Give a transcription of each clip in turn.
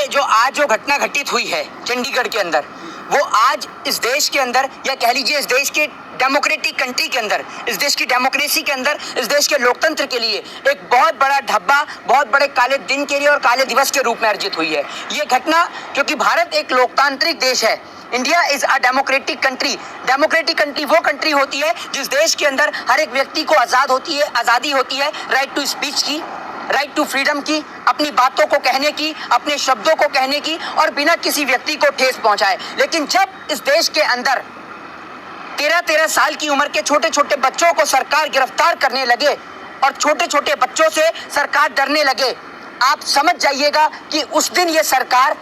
ये जो घटना घटित हुई है चंडीगढ़ के अंदर, वो आज इस देश के अंदर, या कह लीजिए इस देश के डेमोक्रेटिक कंट्री के अंदर, इस देश की डेमोक्रेसी के अंदर, इस देश के लोकतंत्र के लिए एक बहुत बड़ा धब्बा, बहुत बड़े काले दिन के लिए और काले दिवस के रूप में अर्जित हुई है ये घटना। क्योंकि भारत एक लोकतांत्रिक देश है, India is a democratic country. Democratic country वो कंट्री होती है जिस देश के अंदर हर एक व्यक्ति को आज़ादी होती है, राइट टू स्पीच की, राइट टू फ्रीडम की, अपनी बातों को कहने की, अपने शब्दों को कहने की, और बिना किसी व्यक्ति को ठेस पहुंचाए। लेकिन जब इस देश के अंदर 13-13 साल की उम्र के छोटे छोटे बच्चों को सरकार गिरफ्तार करने लगे और छोटे छोटे बच्चों से सरकार डरने लगे, आप समझ जाइएगा कि उस दिन ये सरकार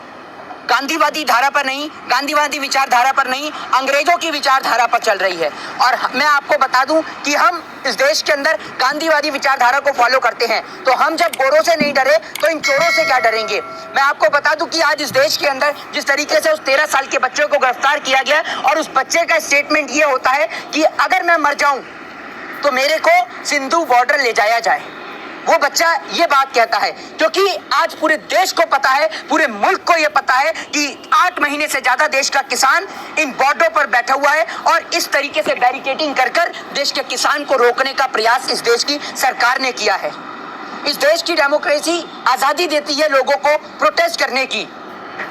गांधीवादी धारा पर नहीं, गांधीवादी विचारधारा पर नहीं, अंग्रेजों की विचारधारा पर चल रही है। और मैं आपको बता दूं कि हम इस देश के अंदर गांधीवादी विचारधारा को फॉलो करते हैं, तो हम जब गोरों से नहीं डरे तो इन चोरों से क्या डरेंगे। मैं आपको बता दूं कि आज इस देश के अंदर जिस तरीके से उस 13 साल के बच्चे को गिरफ्तार किया गया और उस बच्चे का स्टेटमेंट ये होता है कि अगर मैं मर जाऊं तो मेरे को सिंधु बॉर्डर ले जाया जाए, वो बच्चा ये बात कहता है। क्योंकि आज पूरे देश को पता है, पूरे मुल्क को ये पता है कि 8 महीने से ज्यादा देश का किसान इन बॉर्डरों पर बैठा हुआ है और इस तरीके से बैरिकेडिंग कर देश के किसान को रोकने का प्रयास इस देश की सरकार ने किया है। इस देश की डेमोक्रेसी आजादी देती है लोगों को प्रोटेस्ट करने की,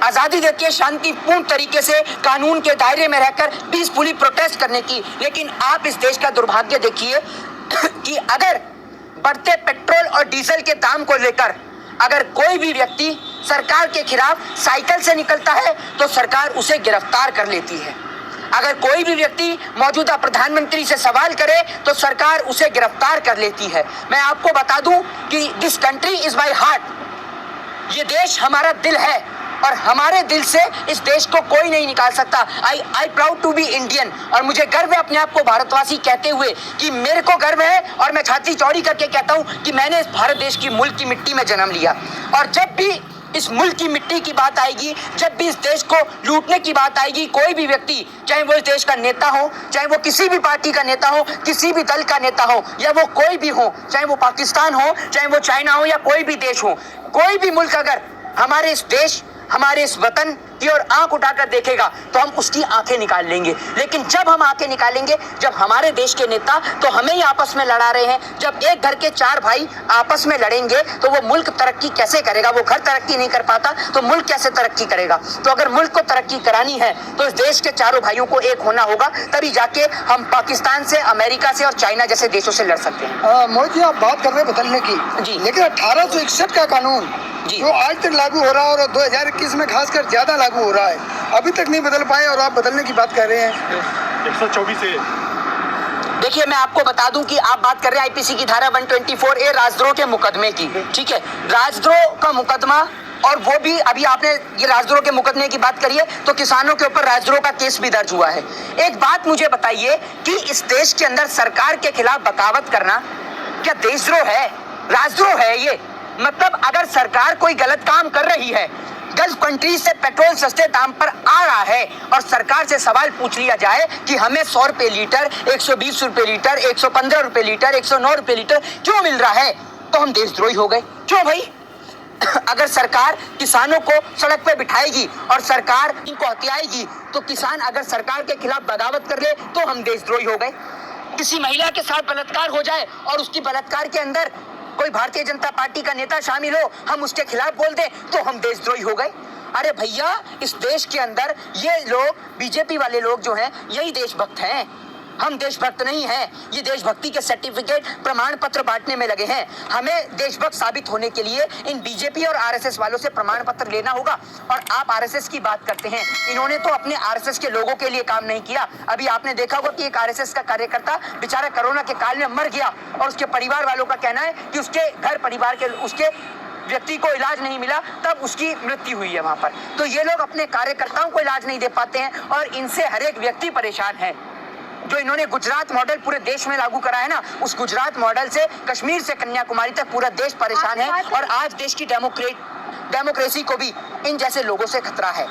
आजादी देती है शांतिपूर्ण तरीके से कानून के दायरे में रहकर पीसफुली प्रोटेस्ट करने की। लेकिन आप इस देश का दुर्भाग्य देखिए कि अगर बढ़ते पेट्रोल और डीजल के दाम को लेकर अगर कोई भी व्यक्ति सरकार के खिलाफ साइकिल से निकलता है तो सरकार उसे गिरफ्तार कर लेती है। अगर कोई भी व्यक्ति मौजूदा प्रधानमंत्री से सवाल करे तो सरकार उसे गिरफ्तार कर लेती है। मैं आपको बता दूं कि this country is my heart, ये देश हमारा दिल है और हमारे दिल से इस देश को कोई नहीं निकाल सकता। I proud to be Indian, और मुझे गर्व है अपने आप को भारतवासी कहते हुए कि मेरे को गर्व है और मैं छाती चौड़ी करके कहता हूं कि मैंने इस भारत देश की मुल्क की मिट्टी में जन्म लिया। और जब भी इस मुल्क की मिट्टी की बात आएगी, जब भी इस देश को लूटने की बात आएगी, कोई भी व्यक्ति, चाहे वो इस देश का नेता हो, चाहे वो किसी भी पार्टी का नेता हो, किसी भी दल का नेता हो, या वो कोई भी हो, चाहे वो पाकिस्तान हो, चाहे वो चाइना हो, या कोई भी देश हो, कोई भी मुल्क अगर हमारे इस देश, हमारे इस वतन की ओर आंख उठाकर देखेगा तो हम उसकी आंखें निकाल लेंगे। लेकिन जब हम आंखें निकालेंगे, जब हमारे देश के नेता तो हमें ही आपस में लड़ा रहे हैं, जब एक घर के 4 भाई आपस में लड़ेंगे तो वो मुल्क तरक्की कैसे करेगा। वो घर तरक्की नहीं कर पाता तो मुल्क कैसे तरक्की करेगा। तो अगर मुल्क को तरक्की करानी है तो इस देश के चारों भाइयों को एक होना होगा, तभी जाके हम पाकिस्तान से, अमेरिका से और चाइना जैसे देशों से लड़ सकते हैं। मोदी जी, आप बात कर रहे हैं बदलने की जी, लेकिन 1861 का कानून जो आज तक लागू हो रहा है और 2021 में खासकर ज्यादा लागू हो रहा है, अभी तक नहीं बदल पाए और आप बदलने की बात कर रहे हैं। 124 से देखिए, मैं आपको बता दूं कि आप बात कर रहे हैं आईपीसी की धारा 124A राजद्रोह के मुकदमे की। ठीक है, राजद्रोह का मुकदमा, और वो भी अभी आपने ये राजद्रोह के मुकदमे की बात करी है तो किसानों के ऊपर राजद्रोह का केस भी दर्ज हुआ है। एक बात मुझे बताइए कि इस देश के अंदर सरकार के खिलाफ बगावत करना क्या देशद्रोह है? राजद्रोह है ये। मतलब अगर सरकार कोई गलत काम कर रही है, गल्फ कंट्रीज से पेट्रोल सस्ते दाम पर आ रहा है और सरकार से सवाल पूछ लिया जाए कि हमें 100 रुपए लीटर, 120 रुपए लीटर, 115 रुपए लीटर, 109 रुपए लीटर क्यों मिल रहा है, तो हम देशद्रोही हो गए। क्यों भाई? अगर सरकार किसानों को सड़क पे बिठाएगी और सरकार इनको हथियाएगी तो किसान अगर सरकार के खिलाफ बगावत कर ले तो हम देशद्रोही हो गए। किसी महिला के साथ बलात्कार हो जाए और उसकी बलात्कार के अंदर कोई भारतीय जनता पार्टी का नेता शामिल हो, हम उसके खिलाफ बोल दें तो हम देशद्रोही हो गए। अरे भैया, इस देश के अंदर ये लोग, बीजेपी वाले लोग जो हैं, यही देशभक्त हैं। हम देशभक्त नहीं हैं। ये देशभक्ति के सर्टिफिकेट, प्रमाण पत्र बांटने में लगे हैं। हमें देशभक्त साबित होने के लिए इन बीजेपी और आरएसएस वालों से प्रमाण पत्र लेना होगा। और आप आरएसएस की बात करते हैं, इन्होंने तो अपने आरएसएस के लोगों के लिए काम नहीं किया। अभी आपने देखा होगा कि एक आरएसएस का कार्यकर्ता बेचारा कोरोना के काल में मर गया और उसके परिवार वालों का कहना है कि उसके घर परिवार के उसके व्यक्ति को इलाज नहीं मिला, तब उसकी मृत्यु हुई है वहां पर। तो ये लोग अपने कार्यकर्ताओं को इलाज नहीं दे पाते हैं और इनसे हर एक व्यक्ति परेशान है। जो इन्होंने गुजरात मॉडल पूरे देश में लागू करा है ना, उस गुजरात मॉडल से कश्मीर से कन्याकुमारी तक पूरा देश परेशान है और आज देश की डेमोक्रेसी को भी इन जैसे लोगों से खतरा है।